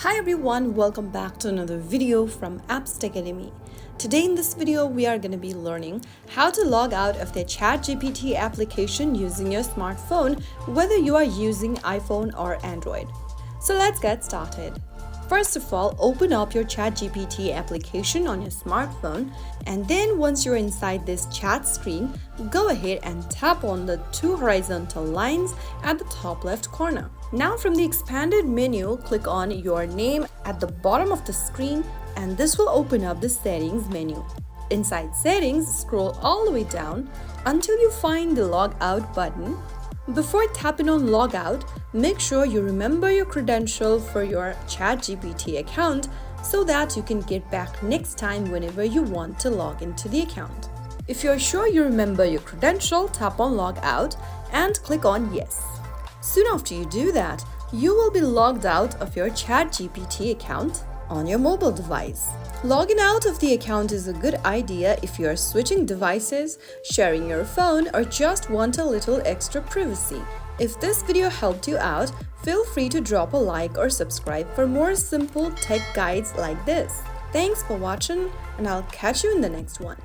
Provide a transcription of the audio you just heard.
Hi everyone, welcome back to another video from Apps Academy. Today in this video, we are going to be learning how to log out of the ChatGPT application using your smartphone, whether you are using iPhone or Android. So let's get started. First of all, open up your ChatGPT application on your smartphone, and then once you're inside this chat screen, go ahead and tap on the two horizontal lines at the top left corner. Now from the expanded menu, click on your name at the bottom of the screen, and this will open up the settings menu. Inside settings, scroll all the way down until you find the logout button. Before tapping on logout, make sure you remember your credential for your ChatGPT account so that you can get back next time whenever you want to log into the account. If you're sure you remember your credential, tap on logout and click on yes. Soon after you do that, you will be logged out of your ChatGPT account on your mobile device. Logging out of the account is a good idea if you are switching devices, sharing your phone, or just want a little extra privacy. If this video helped you out, feel free to drop a like or subscribe for more simple tech guides like this. Thanks for watching, and I'll catch you in the next one.